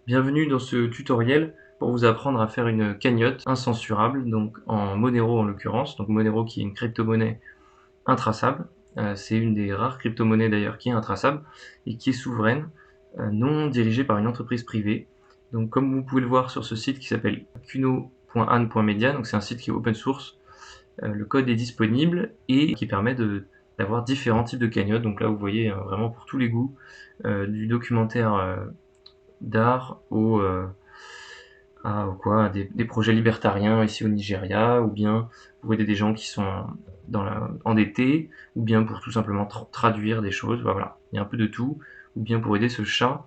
Bienvenue dans ce tutoriel pour vous apprendre à faire une cagnotte incensurable, donc en Monero en l'occurrence. Donc Monero qui est une crypto-monnaie intraçable. C'est une des rares crypto-monnaies d'ailleurs qui est intraçable et qui est souveraine, non dirigée par une entreprise privée. Donc comme vous pouvez le voir sur ce site qui s'appelle kuno.an.media, donc c'est un site qui est open source, le code est disponible et qui permet d'avoir différents types de cagnottes. Donc là vous voyez vraiment pour tous les goûts, du documentaire d'art à des projets libertariens ici au Nigeria, ou bien pour aider des gens qui sont endettés, ou bien pour tout simplement traduire des choses. Voilà, il y a un peu de tout, ou bien pour aider ce chat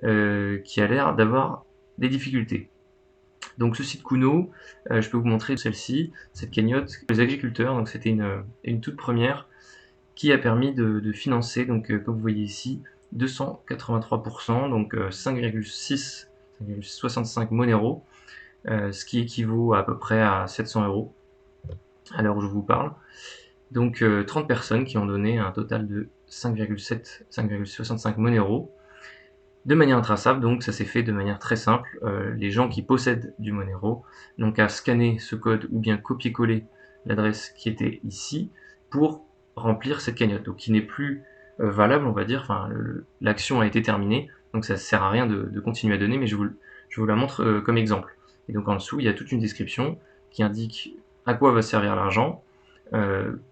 qui a l'air d'avoir des difficultés. Donc ce site Kuno, je peux vous montrer celle-ci, cette cagnotte, les agriculteurs, donc c'était une toute première qui a permis de financer, donc comme vous voyez ici, 283%, donc 5,65 Monero, ce qui équivaut à peu près à 700 € à l'heure où je vous parle. Donc 30 personnes qui ont donné un total de 5,65 Monero de manière intraçable, donc ça s'est fait de manière très simple. Les gens qui possèdent du Monero n'ont qu'à scanner ce code ou bien copier-coller l'adresse qui était ici pour remplir cette cagnotte, donc qui n'est plus valable, on va dire. Enfin, l'action a été terminée, donc ça ne sert à rien de continuer à donner, mais je vous la montre comme exemple. Et donc en dessous, il y a toute une description qui indique à quoi va servir l'argent,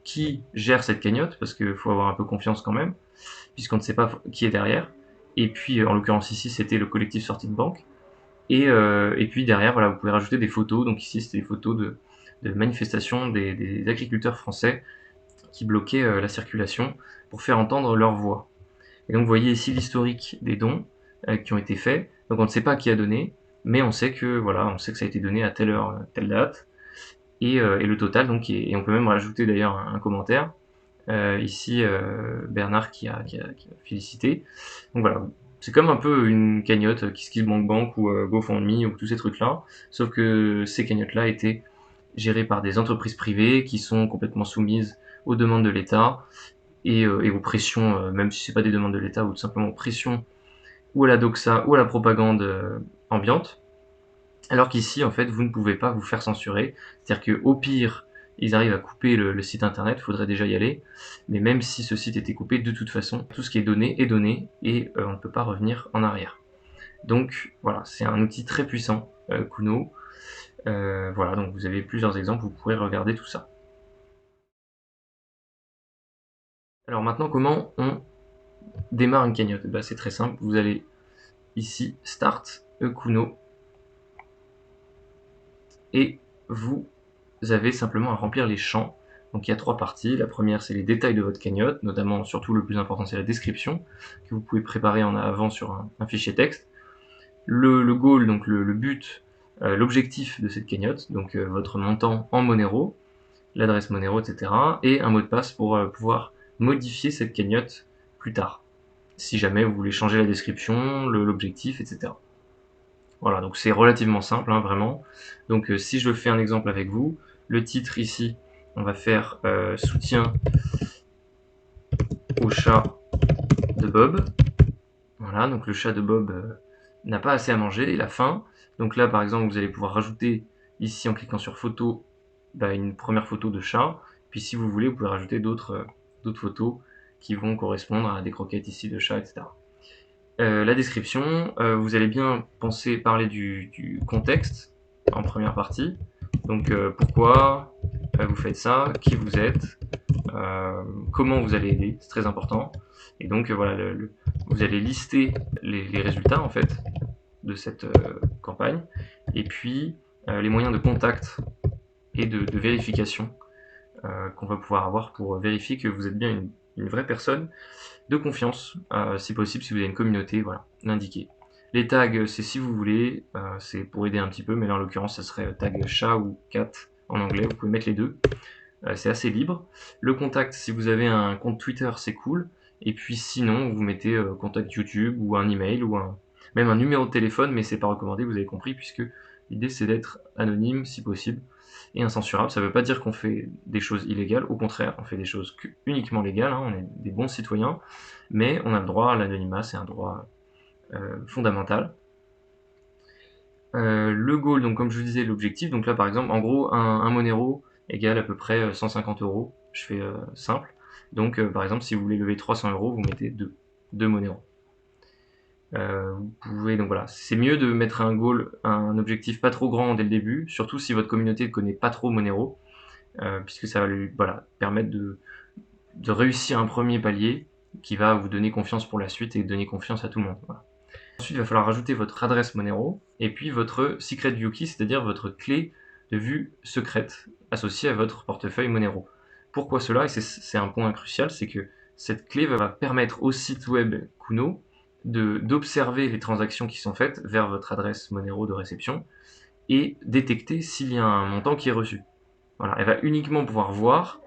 qui gère cette cagnotte, parce qu'il faut avoir un peu confiance quand même, puisqu'on ne sait pas qui est derrière. Et puis, en l'occurrence ici, c'était le collectif Sortie de Banque. Et puis derrière, voilà, vous pouvez rajouter des photos. Donc ici, c'était des photos de manifestations des agriculteurs français qui bloquaient la circulation pour faire entendre leur voix. Et donc vous voyez ici l'historique des dons qui ont été faits. Donc on ne sait pas qui a donné, mais on sait que voilà, on sait que ça a été donné à telle heure, telle date, et le total. Donc, et on peut même rajouter d'ailleurs un commentaire. Ici, Bernard qui a félicité. Donc voilà, c'est comme un peu une cagnotte KissKissBankBank ou GoFundMe ou tous ces trucs-là, sauf que ces cagnottes-là étaient gérées par des entreprises privées qui sont complètement soumises aux demandes de l'État et aux pressions, même si c'est pas des demandes de l'État, ou tout simplement aux pressions ou à la doxa ou à la propagande ambiante. Alors qu'ici, en fait, vous ne pouvez pas vous faire censurer. C'est-à-dire qu'au pire, ils arrivent à couper le site internet, il faudrait déjà y aller. Mais même si ce site était coupé, de toute façon, tout ce qui est donné, et on ne peut pas revenir en arrière. Donc voilà, c'est un outil très puissant, Kuno. Voilà, donc vous avez plusieurs exemples, vous pourrez regarder tout ça. Alors maintenant, comment on démarre une cagnotte? Bah, c'est très simple, vous allez ici, Start, Kuno, et vous avez simplement à remplir les champs. Donc il y a trois parties. La première, c'est les détails de votre cagnotte, notamment, surtout le plus important, c'est la description, que vous pouvez préparer en avant sur un fichier texte. Le goal, donc le but, l'objectif de cette cagnotte, donc votre montant en Monero, l'adresse Monero, etc. Et un mot de passe pour pouvoir modifier cette cagnotte plus tard, si jamais vous voulez changer la description, l'objectif, etc. Voilà, donc c'est relativement simple, hein, vraiment. Donc si je fais un exemple avec vous, le titre ici, on va faire soutien au chat de Bob. Voilà, donc le chat de Bob n'a pas assez à manger, il a faim. Donc là, par exemple, vous allez pouvoir rajouter ici, en cliquant sur photo, une première photo de chat. Puis si vous voulez, vous pouvez rajouter d'autres photos qui vont correspondre à des croquettes ici de chat, etc. La description, vous allez bien parler du contexte en première partie. Donc pourquoi vous faites ça, qui vous êtes, comment vous allez aider, c'est très important. Et donc voilà, vous allez lister les résultats en fait de cette campagne, et puis les moyens de contact et de vérification qu'on va pouvoir avoir pour vérifier que vous êtes bien une vraie personne de confiance, si possible, si vous avez une communauté, voilà, l'indiquer. Les tags, c'est si vous voulez, c'est pour aider un petit peu, mais là en l'occurrence, ça serait tag chat ou cat en anglais, vous pouvez mettre les deux, c'est assez libre. Le contact, si vous avez un compte Twitter, c'est cool, et puis sinon, vous mettez contact YouTube ou un email ou même un numéro de téléphone, mais c'est pas recommandé, vous avez compris, puisque l'idée c'est d'être anonyme si possible et incensurable. Ça veut pas dire qu'on fait des choses illégales, au contraire, on fait des choses uniquement légales, hein, on est des bons citoyens, mais on a le droit à l'anonymat, c'est un droit fondamental. Le goal, donc comme je vous disais, l'objectif, donc là par exemple, en gros, un Monero égale à peu près 150 €. Je fais simple. Donc par exemple, si vous voulez lever 300 €, vous mettez 2 Monero. Vous pouvez, donc voilà, c'est mieux de mettre un goal, un objectif pas trop grand dès le début, surtout si votre communauté ne connaît pas trop Monero, puisque ça va lui permettre de réussir un premier palier qui va vous donner confiance pour la suite et donner confiance à tout le monde. Voilà. Ensuite, il va falloir rajouter votre adresse Monero et puis votre secret view key, c'est-à-dire votre clé de vue secrète associée à votre portefeuille Monero. Pourquoi cela? Et c'est un point crucial, c'est que cette clé va permettre au site web Kuno d'observer les transactions qui sont faites vers votre adresse Monero de réception et détecter s'il y a un montant qui est reçu. Voilà, elle va uniquement pouvoir voir,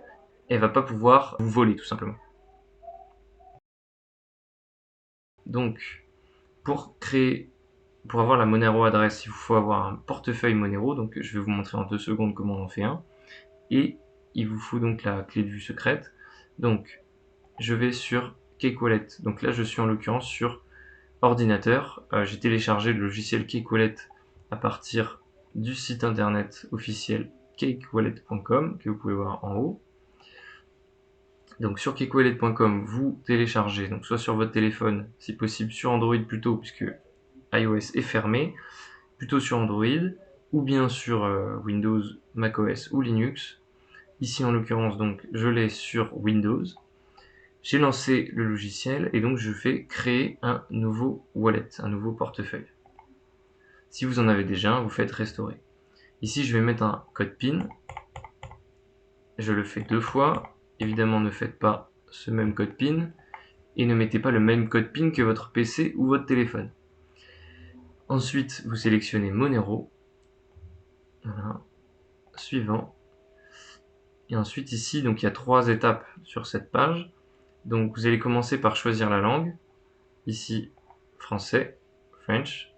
elle va pas pouvoir vous voler tout simplement. Donc, pour avoir la Monero adresse, il vous faut avoir un portefeuille Monero. Donc, je vais vous montrer en 2 secondes comment on en fait un. Et il vous faut donc la clé de vue secrète. Donc, je vais sur Cake Wallet. Donc là, je suis en l'occurrence sur ordinateur. J'ai téléchargé le logiciel Cake Wallet à partir du site internet officiel cakewallet.com que vous pouvez voir en haut. Donc sur cakewallet.com, vous téléchargez, donc soit sur votre téléphone, si possible sur Android plutôt, puisque iOS est fermé, plutôt sur Android, ou bien sur Windows, macOS ou Linux. Ici en l'occurrence, donc je l'ai sur Windows. J'ai lancé le logiciel et donc je fais créer un nouveau wallet, un nouveau portefeuille. Si vous en avez déjà un, vous faites restaurer. Ici je vais mettre un code PIN. Je le fais 2 fois. Évidemment, ne faites pas ce même code PIN et ne mettez pas le même code PIN que votre PC ou votre téléphone. Ensuite, vous sélectionnez Monero. Voilà. Suivant. Et ensuite ici, donc il y a 3 étapes sur cette page. Donc vous allez commencer par choisir la langue. Ici, français, French.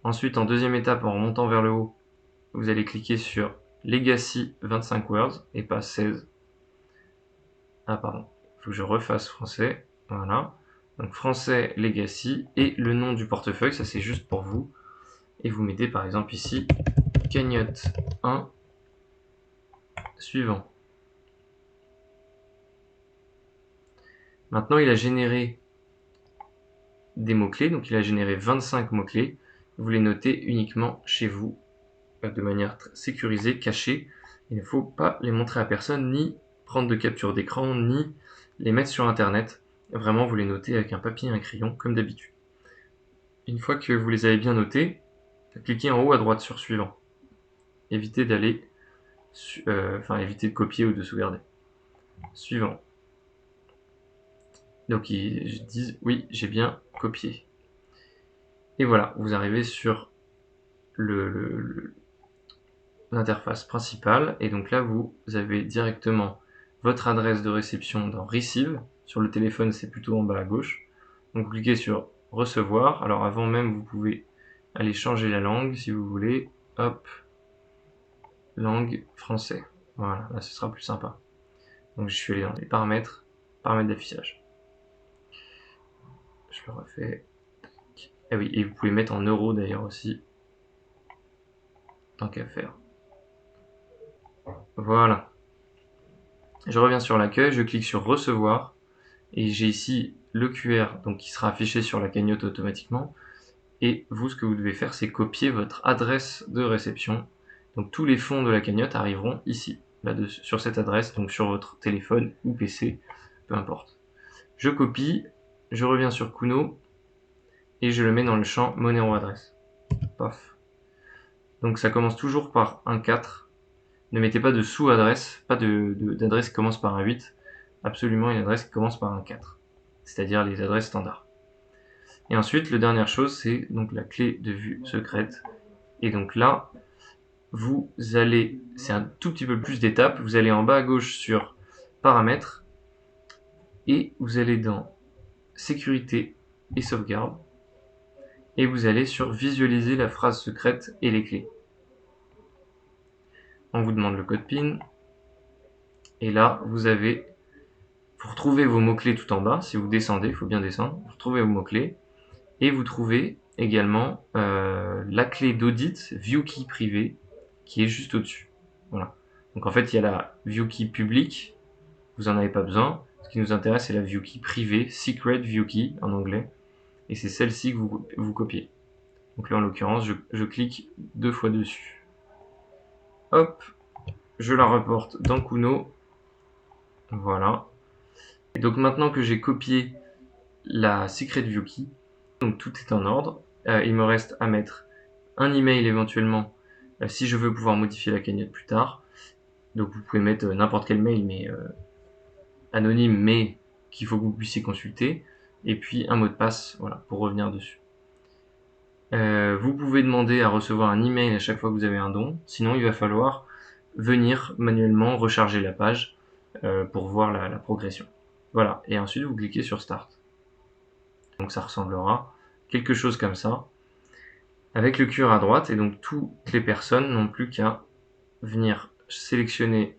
Ensuite, en deuxième étape, en remontant vers le haut, vous allez cliquer sur Legacy 25 words et pas 16. Ah pardon, il faut que je refasse français. Voilà. Donc français, Legacy et le nom du portefeuille, ça c'est juste pour vous. Et vous mettez par exemple ici cagnotte 1 suivant. Maintenant, il a généré des mots-clés, donc il a généré 25 mots-clés. Vous les notez uniquement chez vous, de manière sécurisée, cachée. Il ne faut pas les montrer à personne, ni prendre de capture d'écran, ni les mettre sur internet. Vraiment, vous les notez avec un papier et un crayon, comme d'habitude. Une fois que vous les avez bien notés, cliquez en haut à droite sur suivant. Évitez d'aller, évitez de copier ou de sauvegarder. Suivant. Donc ils disent oui, j'ai bien copié. Et voilà, vous arrivez sur l'interface principale et donc là vous avez directement votre adresse de réception dans Receive. Sur le téléphone, c'est plutôt en bas à gauche. Donc vous cliquez sur Recevoir. Alors avant même, vous pouvez aller changer la langue si vous voulez. Hop, langue français. Voilà, là ce sera plus sympa. Donc je suis allé dans les paramètres d'affichage. Je le refais. Ah oui, et vous pouvez mettre en euros d'ailleurs aussi, tant qu'à faire. Voilà. Je reviens sur l'accueil, je clique sur recevoir, et j'ai ici le QR donc qui sera affiché sur la cagnotte automatiquement. Et vous, ce que vous devez faire, c'est copier votre adresse de réception. Donc tous les fonds de la cagnotte arriveront ici, là-dessus, sur cette adresse, donc sur votre téléphone ou PC, peu importe. Je copie, je reviens sur Kuno, et je le mets dans le champ Monero adresse. Paf. Donc ça commence toujours par un 4. Ne mettez pas de sous-adresse, pas d'adresse qui commence par un 8. Absolument une adresse qui commence par un 4. C'est-à-dire les adresses standards. Et ensuite, la dernière chose, c'est donc la clé de vue secrète. Et donc là, vous allez, c'est un tout petit peu plus d'étapes, vous allez en bas à gauche sur paramètres, et vous allez dans sécurité et sauvegarde, et vous allez sur visualiser la phrase secrète et les clés. On vous demande le code PIN, et là, vous retrouvez vos mots-clés tout en bas. Si vous descendez, il faut bien descendre, vous retrouvez vos mots-clés, et vous trouvez également la clé d'audit ViewKey privé qui est juste au-dessus. Voilà. Donc en fait, il y a la ViewKey publique, vous n'en avez pas besoin. Ce qui nous intéresse, c'est la ViewKey privée, Secret ViewKey en anglais, et c'est celle-ci que vous copiez. Donc là, en l'occurrence, je clique 2 fois dessus. Hop, je la reporte dans Kuno. Voilà. Et donc maintenant que j'ai copié la Secret ViewKey, donc tout est en ordre. Il me reste à mettre un email éventuellement si je veux pouvoir modifier la cagnotte plus tard. Donc vous pouvez mettre n'importe quel mail, mais anonyme, mais qu'il faut que vous puissiez consulter. Et puis un mot de passe, voilà, pour revenir dessus. Vous pouvez demander à recevoir un email à chaque fois que vous avez un don. Sinon, il va falloir venir manuellement recharger la page pour voir la progression. Voilà, et ensuite vous cliquez sur Start. Donc ça ressemblera quelque chose comme ça, avec le curseur à droite, et donc toutes les personnes n'ont plus qu'à venir sélectionner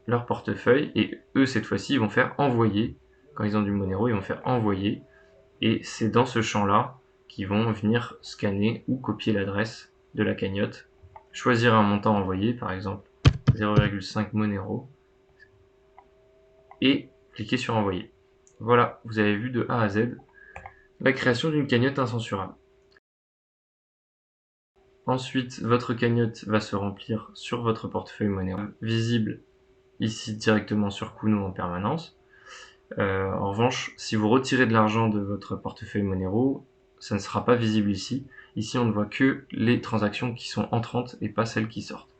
leur portefeuille, et eux cette fois-ci ils vont faire envoyer. Quand ils ont du Monero, ils vont faire envoyer, et c'est dans ce champ-là qu'ils vont venir scanner ou copier l'adresse de la cagnotte, choisir un montant envoyé, par exemple 0,5 Monero, et cliquer sur envoyer. Voilà, vous avez vu de A à Z la création d'une cagnotte incensurable. Ensuite, votre cagnotte va se remplir sur votre portefeuille Monero, visible ici directement sur Kuno en permanence. En revanche, si vous retirez de l'argent de votre portefeuille Monero, ça ne sera pas visible ici. Ici, on ne voit que les transactions qui sont entrantes et pas celles qui sortent.